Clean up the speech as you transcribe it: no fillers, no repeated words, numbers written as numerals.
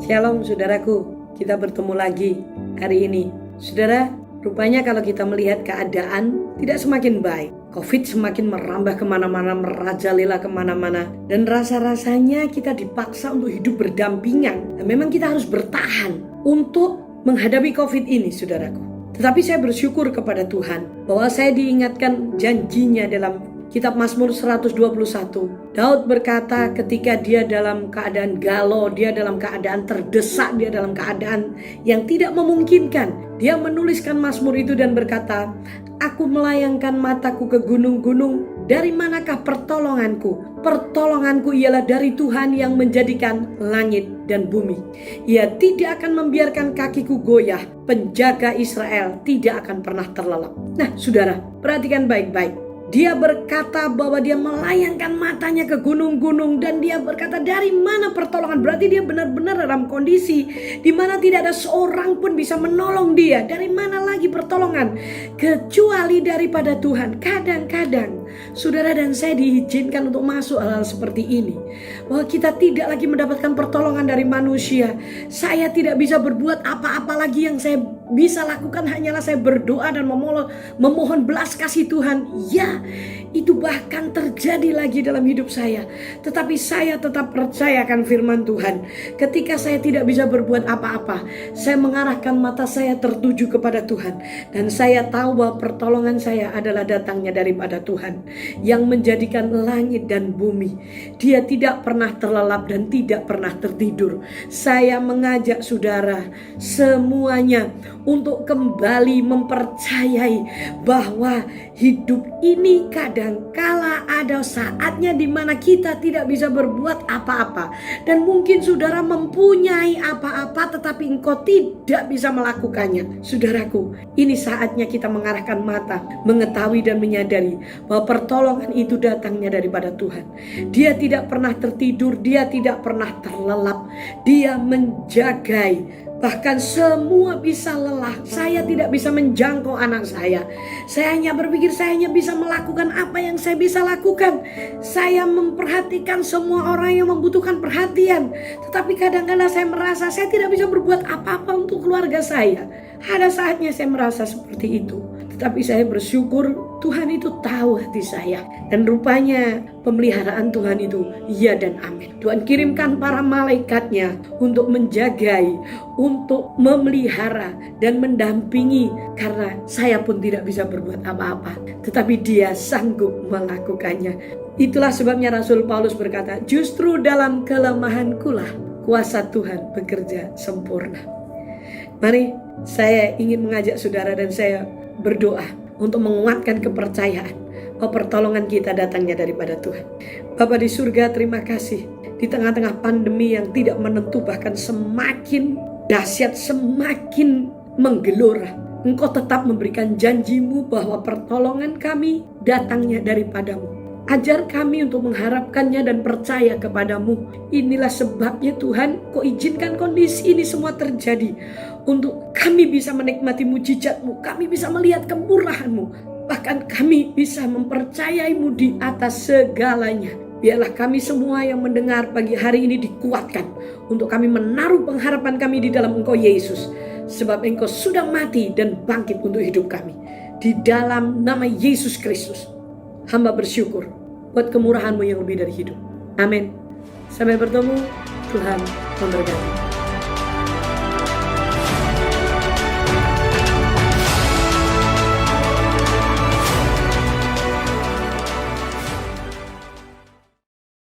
Shalom saudaraku, kita bertemu lagi hari ini. Saudara, rupanya kalau kita melihat keadaan tidak semakin baik, COVID semakin merambah kemana-mana, merajalela kemana-mana, dan rasa-rasanya kita dipaksa untuk hidup berdampingan. Dan memang kita harus bertahan untuk menghadapi COVID ini, saudaraku. Tetapi saya bersyukur kepada Tuhan bahwa saya diingatkan janjinya dalam Kitab Mazmur 121. Daud berkata ketika dia dalam keadaan galau, dia dalam keadaan terdesak, dia dalam keadaan yang tidak memungkinkan, dia menuliskan Mazmur itu dan berkata, "Aku melayangkan mataku ke gunung-gunung, dari manakah pertolonganku? Pertolonganku ialah dari Tuhan yang menjadikan langit dan bumi. Ia tidak akan membiarkan kakiku goyah, penjaga Israel tidak akan pernah terlelap." Nah saudara, perhatikan baik-baik. Dia berkata bahwa dia melayangkan matanya ke gunung-gunung dan dia berkata dari mana pertolongan. Berarti dia benar-benar dalam kondisi di mana tidak ada seorang pun bisa menolong dia. Dari mana lagi pertolongan kecuali daripada Tuhan. Kadang-kadang saudara dan saya diizinkan untuk masuk hal-hal seperti ini, bahwa kita tidak lagi mendapatkan pertolongan dari manusia. Saya tidak bisa berbuat apa-apa lagi. Yang saya bisa lakukan hanyalah saya berdoa dan memohon belas kasih Tuhan. Ya, itu bahkan terjadi lagi dalam hidup saya. Tetapi saya tetap percaya akan firman Tuhan. Ketika saya tidak bisa berbuat apa-apa, saya mengarahkan mata saya tertuju kepada Tuhan. Dan saya tahu bahwa pertolongan saya adalah datangnya daripada Tuhan yang menjadikan langit dan bumi. Dia tidak pernah terlelap dan tidak pernah tertidur. Saya mengajak saudara semuanya untuk kembali mempercayai bahwa hidup ini kadang kala ada saatnya di mana kita tidak bisa berbuat apa-apa. Dan mungkin saudara mempunyai apa-apa tetapi engkau tidak bisa melakukannya. Saudaraku, ini saatnya kita mengarahkan mata, mengetahui dan menyadari bahwa pertolongan itu datangnya daripada Tuhan. Dia tidak pernah tertidur, dia tidak pernah terlelap. Dia menjagai. Bahkan semua bisa lelah. Saya tidak bisa menjangkau anak saya. Saya hanya berpikir saya hanya bisa melakukan apa yang saya bisa lakukan. Saya memperhatikan semua orang yang membutuhkan perhatian. Tetapi kadang-kadang saya merasa saya tidak bisa berbuat apa-apa untuk keluarga saya. Ada saatnya saya merasa seperti itu. Tetapi saya bersyukur Tuhan itu tahu hati saya. Dan rupanya pemeliharaan Tuhan itu ya dan amin. Tuhan kirimkan para malaikatnya untuk menjagai, untuk memelihara dan mendampingi. Karena saya pun tidak bisa berbuat apa-apa, tetapi Dia sanggup melakukannya. Itulah sebabnya Rasul Paulus berkata, justru dalam kelemahankulah kuasa Tuhan bekerja sempurna. Mari saya ingin mengajak saudara dan saya berdoa untuk menguatkan kepercayaan bahwa pertolongan kita datangnya daripada Tuhan. Bapa di surga, terima kasih di tengah-tengah pandemi yang tidak menentu, bahkan semakin dahsyat, semakin menggelora. Engkau tetap memberikan janjimu bahwa pertolongan kami datangnya daripadamu. Ajar kami untuk mengharapkannya dan percaya kepadamu. Inilah sebabnya Tuhan, Kau izinkan kondisi ini semua terjadi untuk kami bisa menikmati mujizat-Mu, kami bisa melihat kemurahan-Mu, bahkan kami bisa mempercayai-Mu di atas segalanya. Biarlah kami semua yang mendengar pagi hari ini dikuatkan untuk kami menaruh pengharapan kami di dalam Engkau Yesus, sebab Engkau sudah mati dan bangkit untuk hidup kami. Di dalam nama Yesus Kristus, hamba bersyukur buat kemurahan-Mu yang lebih dari hidup. Amin. Sampai bertemu. Tuhan memberkati.